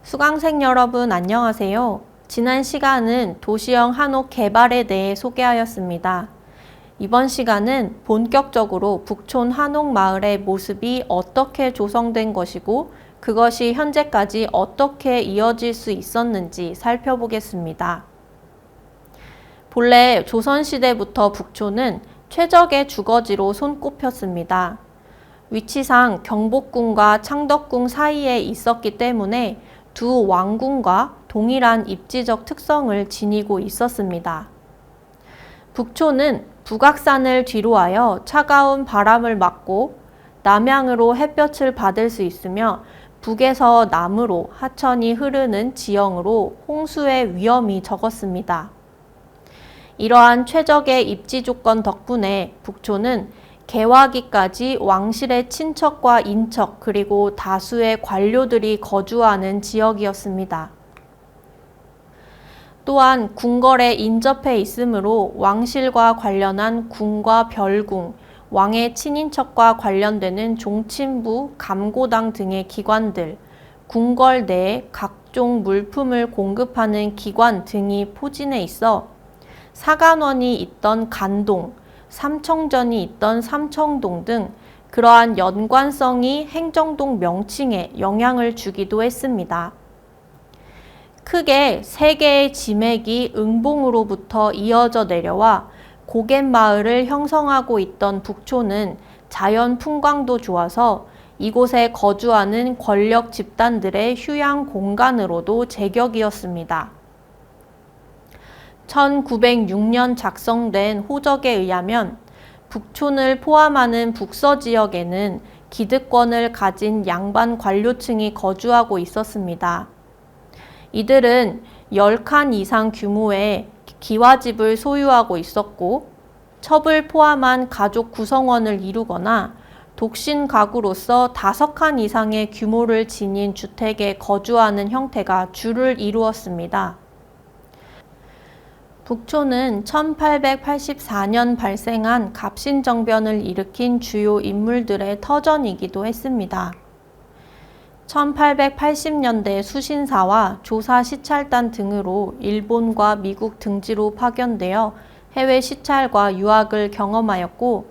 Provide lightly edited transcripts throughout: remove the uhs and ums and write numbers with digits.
수강생 여러분 안녕하세요. 지난 시간은 도시형 한옥 개발에 대해 소개하였습니다. 이번 시간은 본격적으로 북촌 한옥마을의 모습이 어떻게 조성된 것이고 그것이 현재까지 어떻게 이어질 수 있었는지 살펴보겠습니다. 본래 조선시대부터 북촌은 최적의 주거지로 손꼽혔습니다. 위치상 경복궁과 창덕궁 사이에 있었기 때문에 두 왕궁과 동일한 입지적 특성을 지니고 있었습니다. 북촌은 북악산을 뒤로하여 차가운 바람을 맞고 남향으로 햇볕을 받을 수 있으며 북에서 남으로 하천이 흐르는 지형으로 홍수의 위험이 적었습니다. 이러한 최적의 입지 조건 덕분에 북촌은 개화기까지 왕실의 친척과 인척 그리고 다수의 관료들이 거주하는 지역이었습니다. 또한 궁궐에 인접해 있으므로 왕실과 관련한 궁과 별궁, 왕의 친인척과 관련되는 종친부, 감고당 등의 기관들, 궁궐 내에 각종 물품을 공급하는 기관 등이 포진해 있어 사간원이 있던 간동, 삼청전이 있던 삼청동 등 그러한 연관성이 행정동 명칭에 영향을 주기도 했습니다. 크게 세 개의 지맥이 응봉으로부터 이어져 내려와 고갯마을을 형성하고 있던 북촌은 자연 풍광도 좋아서 이곳에 거주하는 권력 집단들의 휴양 공간으로도 제격이었습니다. 1906년 작성된 호적에 의하면 북촌을 포함하는 북서지역에는 기득권을 가진 양반 관료층이 거주하고 있었습니다. 이들은 10칸 이상 규모의 기와집을 소유하고 있었고 첩을 포함한 가족 구성원을 이루거나 독신 가구로서 5칸 이상의 규모를 지닌 주택에 거주하는 형태가 주를 이루었습니다. 북촌은 1884년 발생한 갑신정변을 일으킨 주요 인물들의 터전이기도 했습니다. 1880년대 수신사와 조사 시찰단 등으로 일본과 미국 등지로 파견되어 해외 시찰과 유학을 경험하였고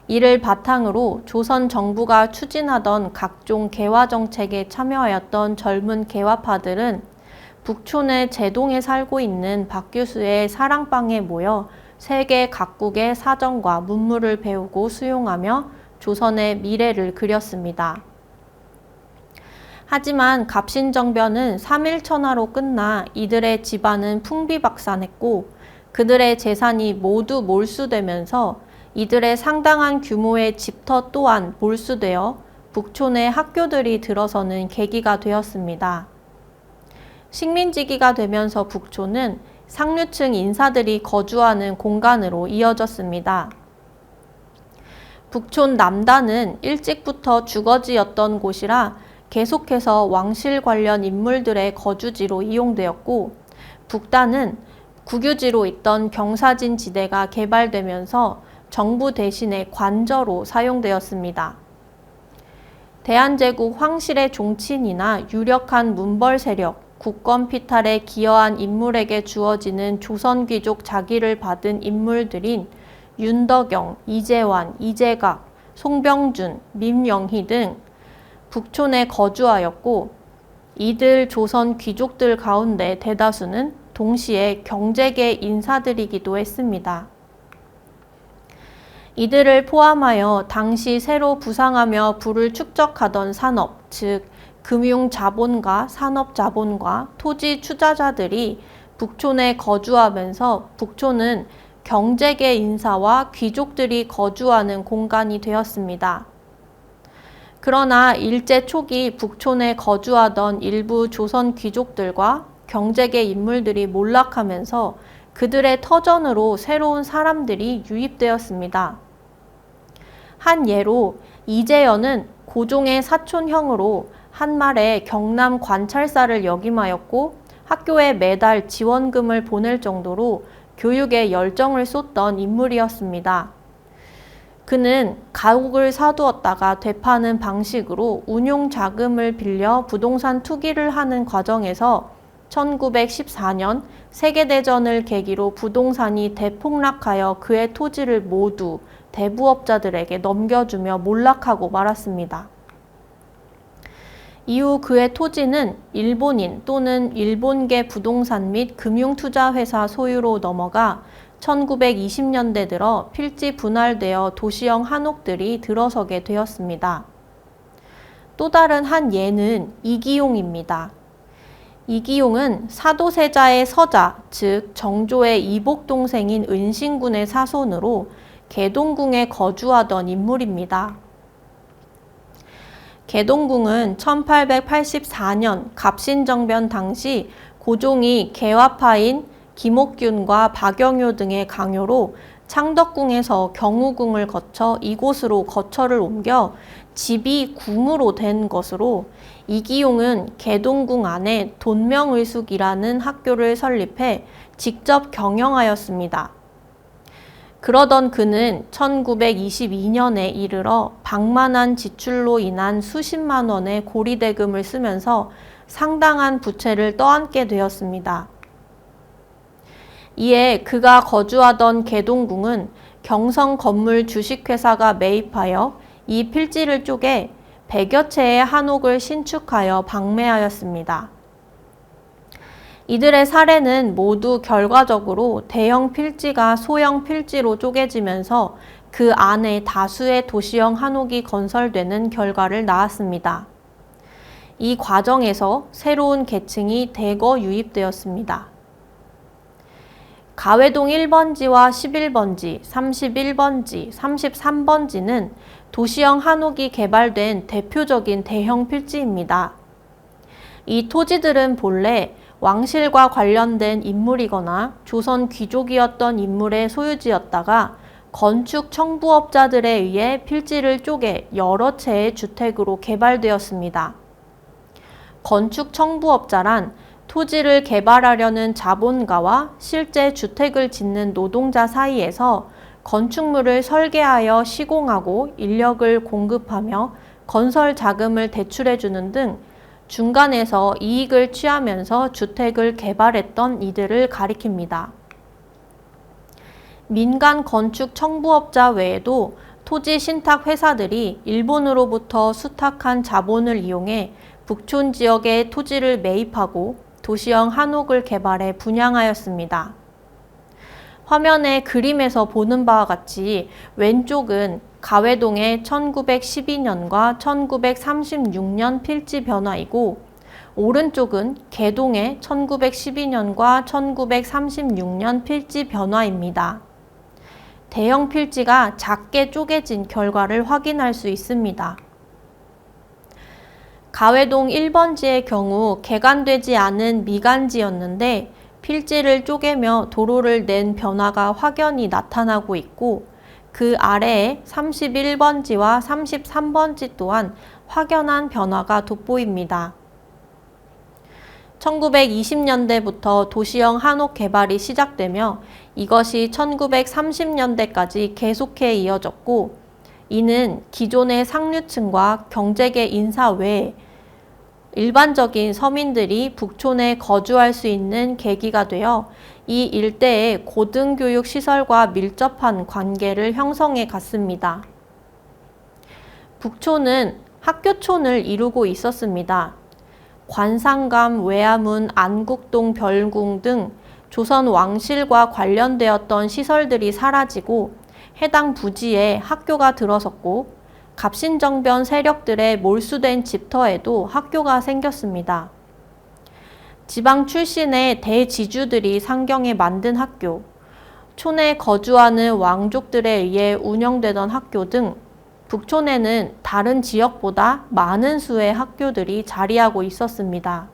이를 바탕으로 조선 정부가 추진하던 각종 개화 정책에 참여하였던 젊은 개화파들은 북촌의 제동에 살고 있는 박 교수의 사랑방에 모여 세계 각국의 사정과 문물을 배우고 수용하며 조선의 미래를 그렸습니다. 하지만 갑신정변은 3.1천하로 끝나 이들의 집안은 풍비박산했고 그들의 재산이 모두 몰수되면서 이들의 상당한 규모의 집터 또한 몰수되어 북촌에 학교들이 들어서는 계기가 되었습니다. 식민지기가 되면서 북촌은 상류층 인사들이 거주하는 공간으로 이어졌습니다. 북촌 남단은 일찍부터 주거지였던 곳이라 계속해서 왕실 관련 인물들의 거주지로 이용되었고 북단은 국유지로 있던 경사진 지대가 개발되면서 정부 대신에 관저로 사용되었습니다. 대한제국 황실의 종친이나 유력한 문벌 세력, 국권 피탈에 기여한 인물에게 주어지는 조선귀족 자기를 받은 인물들인 윤덕영, 이재환, 이재각, 송병준, 민영희 등 북촌에 거주하였고 이들 조선 귀족들 가운데 대다수는 동시에 경제계 인사들이기도 했습니다. 이들을 포함하여 당시 새로 부상하며 부를 축적하던 산업, 즉 금융자본가, 산업자본가, 토지 투자자들이 북촌에 거주하면서 북촌은 경제계 인사와 귀족들이 거주하는 공간이 되었습니다. 그러나 일제 초기 북촌에 거주하던 일부 조선 귀족들과 경제계 인물들이 몰락하면서 그들의 터전으로 새로운 사람들이 유입되었습니다. 한 예로 이재연은 고종의 사촌형으로 한말에 경남 관찰사를 역임하였고 학교에 매달 지원금을 보낼 정도로 교육에 열정을 쏟던 인물이었습니다. 그는 가옥을 사두었다가 되파는 방식으로 운용 자금을 빌려 부동산 투기를 하는 과정에서 1914년 세계대전을 계기로 부동산이 대폭락하여 그의 토지를 모두 대부업자들에게 넘겨주며 몰락하고 말았습니다. 이후 그의 토지는 일본인 또는 일본계 부동산 및 금융투자회사 소유로 넘어가 1920년대 들어 필지 분할되어 도시형 한옥들이 들어서게 되었습니다. 또 다른 한 예는 이기용입니다. 이기용은 사도세자의 서자, 즉 정조의 이복 동생인 은신군의 사손으로 개동궁에 거주하던 인물입니다. 개동궁은 1884년 갑신정변 당시 고종이 개화파인 김옥균과 박영효 등의 강요로 창덕궁에서 경우궁을 거쳐 이곳으로 거처를 옮겨 집이 궁으로 된 것으로 이기용은 개동궁 안에 돈명의숙이라는 학교를 설립해 직접 경영하였습니다. 그러던 그는 1922년에 이르러 방만한 지출로 인한 수십만 원의 고리대금을 쓰면서 상당한 부채를 떠안게 되었습니다. 이에 그가 거주하던 개동궁은 경성 건물 주식회사가 매입하여 이 필지를 쪼개 100여 채의 한옥을 신축하여 방매하였습니다. 이들의 사례는 모두 결과적으로 대형 필지가 소형 필지로 쪼개지면서 그 안에 다수의 도시형 한옥이 건설되는 결과를 낳았습니다. 이 과정에서 새로운 계층이 대거 유입되었습니다. 가회동 1번지와 11번지, 31번지, 33번지는 도시형 한옥이 개발된 대표적인 대형 필지입니다. 이 토지들은 본래 왕실과 관련된 인물이거나 조선 귀족이었던 인물의 소유지였다가 건축 청부업자들에 의해 필지를 쪼개 여러 채의 주택으로 개발되었습니다. 건축 청부업자란 토지를 개발하려는 자본가와 실제 주택을 짓는 노동자 사이에서 건축물을 설계하여 시공하고 인력을 공급하며 건설 자금을 대출해주는 등 중간에서 이익을 취하면서 주택을 개발했던 이들을 가리킵니다. 민간 건축 청부업자 외에도 토지 신탁 회사들이 일본으로부터 수탁한 자본을 이용해 북촌 지역의 토지를 매입하고 도시형 한옥을 개발해 분양하였습니다. 화면의 그림에서 보는 바와 같이 왼쪽은 가회동의 1912년과 1936년 필지 변화이고 오른쪽은 개동의 1912년과 1936년 필지 변화입니다. 대형 필지가 작게 쪼개진 결과를 확인할 수 있습니다. 가회동 1번지의 경우 개간되지 않은 미간지였는데 필지를 쪼개며 도로를 낸 변화가 확연히 나타나고 있고 그 아래에 31번지와 33번지 또한 확연한 변화가 돋보입니다. 1920년대부터 도시형 한옥 개발이 시작되며 이것이 1930년대까지 계속해 이어졌고 이는 기존의 상류층과 경제계 인사 외에 일반적인 서민들이 북촌에 거주할 수 있는 계기가 되어 이 일대의 고등교육 시설과 밀접한 관계를 형성해 갔습니다. 북촌은 학교촌을 이루고 있었습니다. 관상감, 외화문, 안국동, 별궁 등 조선 왕실과 관련되었던 시설들이 사라지고 해당 부지에 학교가 들어섰고 갑신정변 세력들의 몰수된 집터에도 학교가 생겼습니다. 지방 출신의 대지주들이 상경해 만든 학교, 촌에 거주하는 왕족들에 의해 운영되던 학교 등 북촌에는 다른 지역보다 많은 수의 학교들이 자리하고 있었습니다.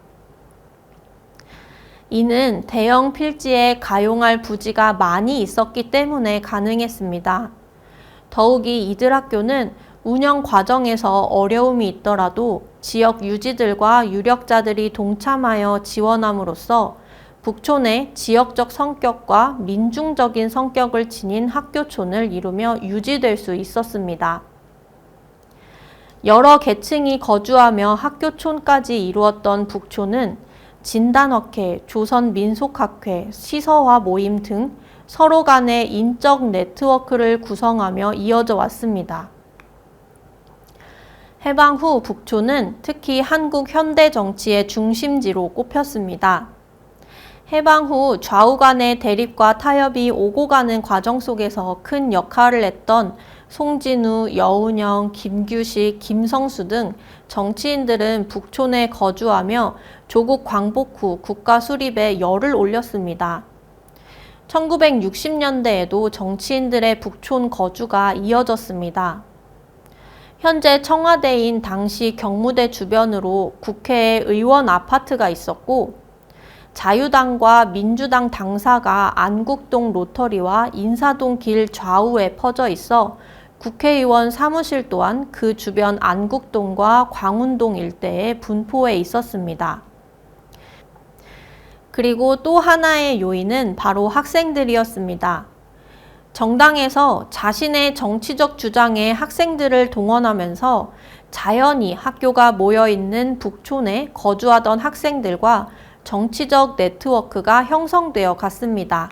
이는 대형 필지에 가용할 부지가 많이 있었기 때문에 가능했습니다. 더욱이 이들 학교는 운영 과정에서 어려움이 있더라도 지역 유지들과 유력자들이 동참하여 지원함으로써 북촌의 지역적 성격과 민중적인 성격을 지닌 학교촌을 이루며 유지될 수 있었습니다. 여러 계층이 거주하며 학교촌까지 이루었던 북촌은 진단학회, 조선민속학회, 시서화 모임 등 서로 간의 인적 네트워크를 구성하며 이어져 왔습니다. 해방 후 북촌은 특히 한국 현대 정치의 중심지로 꼽혔습니다. 해방 후 좌우 간의 대립과 타협이 오고 가는 과정 속에서 큰 역할을 했던 송진우, 여운형, 김규식, 김성수 등 정치인들은 북촌에 거주하며 조국 광복 후 국가 수립에 열을 올렸습니다. 1960년대에도 정치인들의 북촌 거주가 이어졌습니다. 현재 청와대인 당시 경무대 주변으로 국회에 의원 아파트가 있었고, 자유당과 민주당 당사가 안국동 로터리와 인사동 길 좌우에 퍼져 있어 국회의원 사무실 또한 그 주변 안국동과 광운동 일대에 분포해 있었습니다. 그리고 또 하나의 요인은 바로 학생들이었습니다. 정당에서 자신의 정치적 주장에 학생들을 동원하면서 자연히 학교가 모여있는 북촌에 거주하던 학생들과 정치적 네트워크가 형성되어 갔습니다.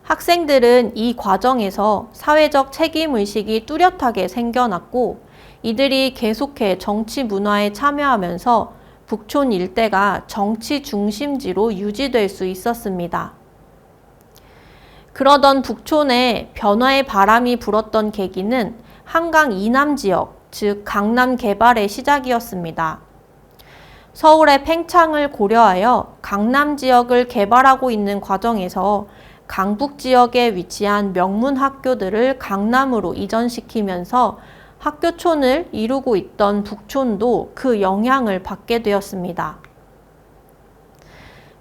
학생들은 이 과정에서 사회적 책임의식이 뚜렷하게 생겨났고, 이들이 계속해 정치 문화에 참여하면서 북촌 일대가 정치 중심지로 유지될 수 있었습니다. 그러던 북촌에 변화의 바람이 불었던 계기는 한강 이남 지역, 즉 강남 개발의 시작이었습니다. 서울의 팽창을 고려하여 강남 지역을 개발하고 있는 과정에서 강북 지역에 위치한 명문 학교들을 강남으로 이전시키면서 학교촌을 이루고 있던 북촌도 그 영향을 받게 되었습니다.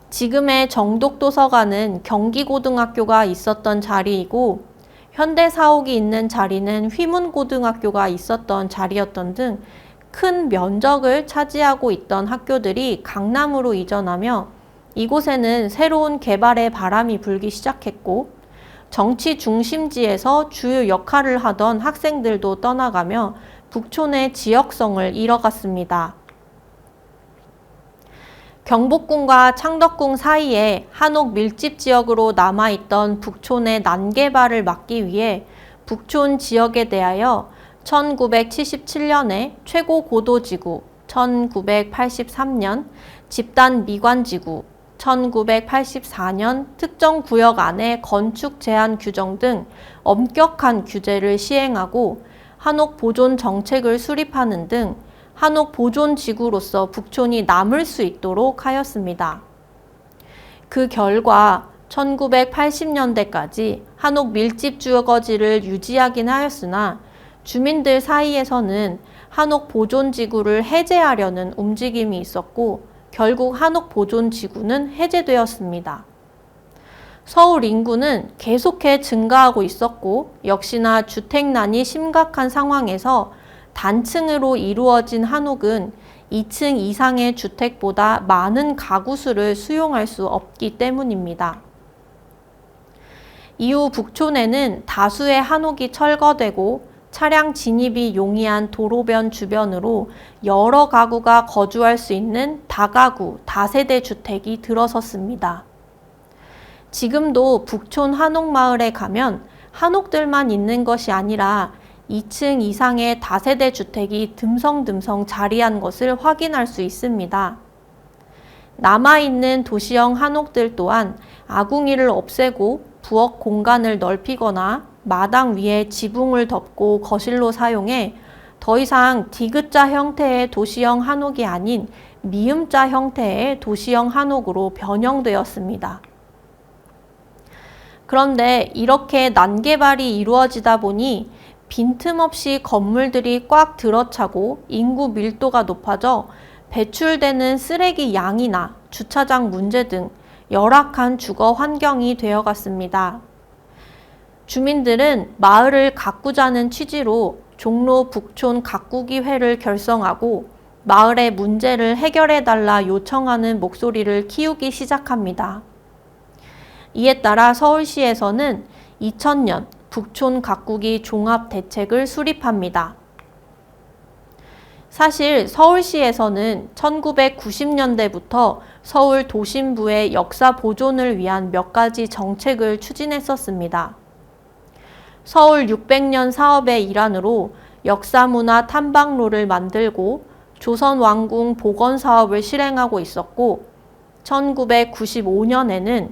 지금의 정독도서관은 경기고등학교가 있었던 자리이고, 현대사옥이 있는 자리는 휘문고등학교가 있었던 자리였던 등 큰 면적을 차지하고 있던 학교들이 강남으로 이전하며 이곳에는 새로운 개발의 바람이 불기 시작했고, 정치 중심지에서 주요 역할을 하던 학생들도 떠나가며 북촌의 지역성을 잃어갔습니다. 경복궁과 창덕궁 사이에 한옥 밀집 지역으로 남아있던 북촌의 난개발을 막기 위해 북촌 지역에 대하여 1977년에 최고 고도지구, 1983년 집단 미관지구, 1984년 특정구역 안에 건축 제한 규정 등 엄격한 규제를 시행하고 한옥 보존 정책을 수립하는 등 한옥 보존 지구로서 북촌이 남을 수 있도록 하였습니다. 그 결과 1980년대까지 한옥 밀집 주거지를 유지하긴 하였으나 주민들 사이에서는 한옥 보존 지구를 해제하려는 움직임이 있었고, 결국 한옥 보존 지구는 해제되었습니다. 서울 인구는 계속해 증가하고 있었고, 역시나 주택난이 심각한 상황에서 단층으로 이루어진 한옥은 2층 이상의 주택보다 많은 가구 수를 수용할 수 없기 때문입니다. 이후 북촌에는 다수의 한옥이 철거되고 차량 진입이 용이한 도로변 주변으로 여러 가구가 거주할 수 있는 다가구, 다세대 주택이 들어섰습니다. 지금도 북촌 한옥마을에 가면 한옥들만 있는 것이 아니라 2층 이상의 다세대 주택이 듬성듬성 자리한 것을 확인할 수 있습니다. 남아있는 도시형 한옥들 또한 아궁이를 없애고 부엌 공간을 넓히거나 마당 위에 지붕을 덮고 거실로 사용해 더 이상 디귿자 형태의 도시형 한옥이 아닌 미음자 형태의 도시형 한옥으로 변형되었습니다. 그런데 이렇게 난개발이 이루어지다 보니 빈틈없이 건물들이 꽉 들어차고 인구 밀도가 높아져 배출되는 쓰레기 양이나 주차장 문제 등 열악한 주거 환경이 되어갔습니다. 주민들은 마을을 가꾸자는 취지로 종로 북촌 가꾸기회를 결성하고 마을의 문제를 해결해달라 요청하는 목소리를 키우기 시작합니다. 이에 따라 서울시에서는 2000년 북촌 가꾸기 종합대책을 수립합니다. 사실 서울시에서는 1990년대부터 서울 도심부의 역사 보존을 위한 몇 가지 정책을 추진했었습니다. 서울 600년 사업의 일환으로 역사문화 탐방로를 만들고 조선왕궁 복원 사업을 실행하고 있었고, 1995년에는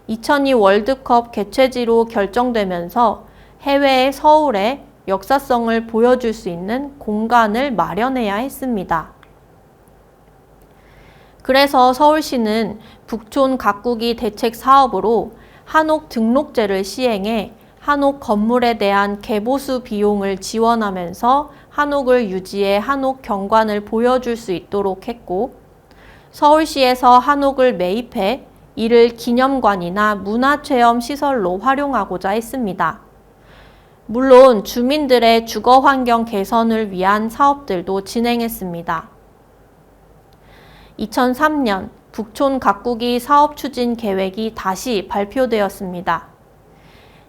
2002 월드컵 개최지로 결정되면서 해외의 서울에 역사성을 보여줄 수 있는 공간을 마련해야 했습니다. 그래서 서울시는 북촌 가꾸기 대책 사업으로 한옥 등록제를 시행해 한옥 건물에 대한 개보수 비용을 지원하면서 한옥을 유지해 한옥 경관을 보여줄 수 있도록 했고, 서울시에서 한옥을 매입해 이를 기념관이나 문화체험 시설로 활용하고자 했습니다. 물론 주민들의 주거 환경 개선을 위한 사업들도 진행했습니다. 2003년 북촌 가꾸기 사업 추진 계획이 다시 발표되었습니다.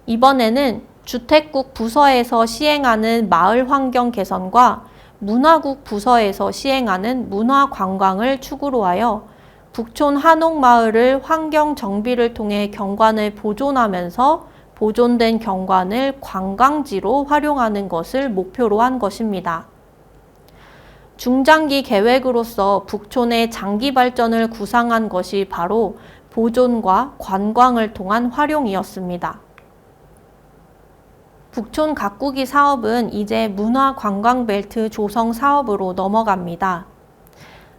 이번에는 주택국 부서에서 시행하는 마을 환경 개선과 문화국 부서에서 시행하는 문화 관광을 축으로 하여 북촌 한옥마을을 환경 정비를 통해 경관을 보존하면서 보존된 경관을 관광지로 활용하는 것을 목표로 한 것입니다. 중장기 계획으로서 북촌의 장기 발전을 구상한 것이 바로 보존과 관광을 통한 활용이었습니다. 북촌 가꾸기 사업은 이제 문화관광벨트 조성 사업으로 넘어갑니다.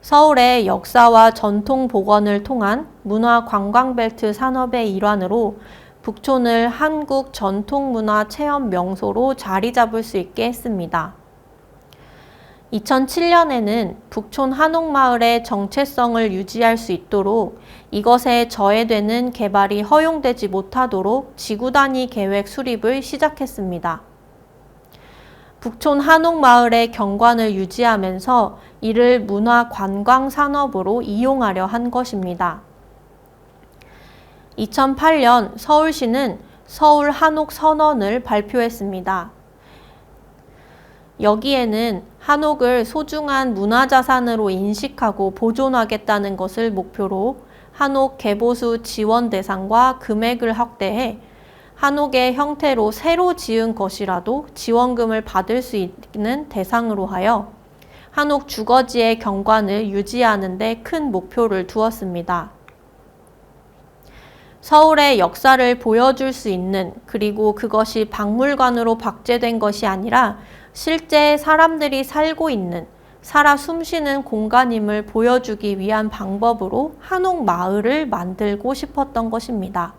서울의 역사와 전통 복원을 통한 문화관광벨트 산업의 일환으로 북촌을 한국 전통문화 체험 명소로 자리 잡을 수 있게 했습니다. 2007년에는 북촌 한옥마을의 정체성을 유지할 수 있도록 이것에 저해되는 개발이 허용되지 못하도록 지구단위 계획 수립을 시작했습니다. 북촌 한옥마을의 경관을 유지하면서 이를 문화관광산업으로 이용하려 한 것입니다. 2008년 서울시는 서울 한옥선언을 발표했습니다. 여기에는 한옥을 소중한 문화자산으로 인식하고 보존하겠다는 것을 목표로 한옥 개보수 지원 대상과 금액을 확대해 한옥의 형태로 새로 지은 것이라도 지원금을 받을 수 있는 대상으로 하여 한옥 주거지의 경관을 유지하는 데 큰 목표를 두었습니다. 서울의 역사를 보여줄 수 있는, 그리고 그것이 박물관으로 박제된 것이 아니라 실제 사람들이 살고 있는, 살아 숨쉬는 공간임을 보여주기 위한 방법으로 한옥 마을을 만들고 싶었던 것입니다.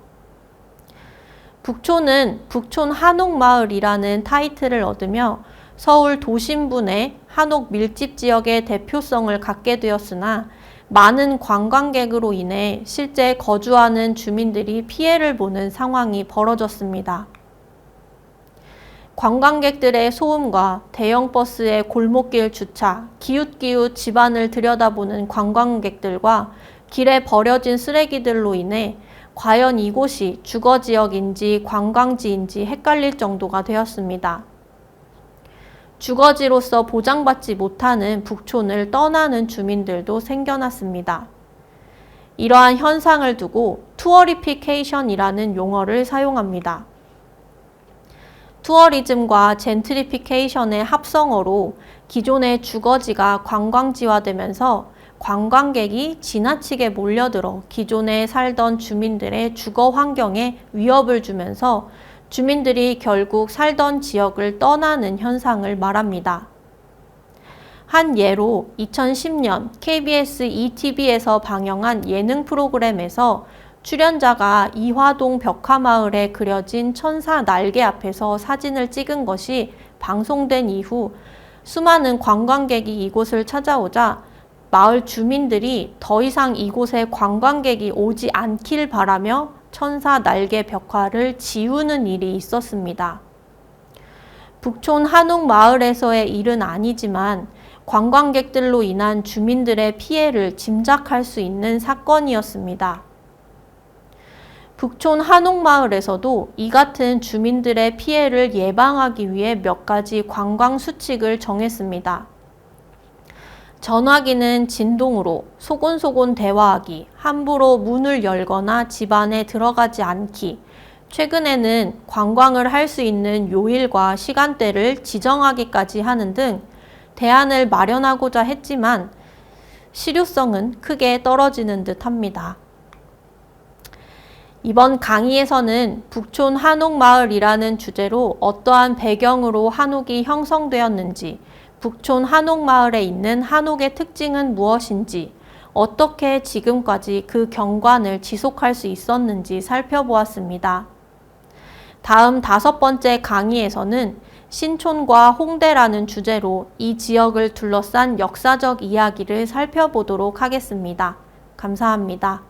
북촌은 북촌 한옥마을이라는 타이틀을 얻으며 서울 도심부 내 한옥 밀집 지역의 대표성을 갖게 되었으나 많은 관광객으로 인해 실제 거주하는 주민들이 피해를 보는 상황이 벌어졌습니다. 관광객들의 소음과 대형 버스의 골목길 주차, 기웃기웃 집안을 들여다보는 관광객들과 길에 버려진 쓰레기들로 인해 과연 이곳이 주거지역인지 관광지인지 헷갈릴 정도가 되었습니다. 주거지로서 보장받지 못하는 북촌을 떠나는 주민들도 생겨났습니다. 이러한 현상을 두고 투어리피케이션이라는 용어를 사용합니다. 투어리즘과 젠트리피케이션의 합성어로 기존의 주거지가 관광지화되면서 관광객이 지나치게 몰려들어 기존에 살던 주민들의 주거 환경에 위협을 주면서 주민들이 결국 살던 지역을 떠나는 현상을 말합니다. 한 예로 2010년 KBS ETV에서 방영한 예능 프로그램에서 출연자가 이화동 벽화마을에 그려진 천사 날개 앞에서 사진을 찍은 것이 방송된 이후 수많은 관광객이 이곳을 찾아오자 마을 주민들이 더 이상 이곳에 관광객이 오지 않길 바라며 천사 날개 벽화를 지우는 일이 있었습니다. 북촌 한옥마을에서의 일은 아니지만 관광객들로 인한 주민들의 피해를 짐작할 수 있는 사건이었습니다. 북촌 한옥마을에서도 이 같은 주민들의 피해를 예방하기 위해 몇 가지 관광 수칙을 정했습니다. 전화기는 진동으로 소곤소곤 대화하기, 함부로 문을 열거나 집 안에 들어가지 않기, 최근에는 관광을 할 수 있는 요일과 시간대를 지정하기까지 하는 등 대안을 마련하고자 했지만 실효성은 크게 떨어지는 듯 합니다. 이번 강의에서는 북촌 한옥마을이라는 주제로 어떠한 배경으로 한옥이 형성되었는지, 북촌 한옥마을에 있는 한옥의 특징은 무엇인지, 어떻게 지금까지 그 경관을 지속할 수 있었는지 살펴보았습니다. 다음 5번째 강의에서는 신촌과 홍대라는 주제로 이 지역을 둘러싼 역사적 이야기를 살펴보도록 하겠습니다. 감사합니다.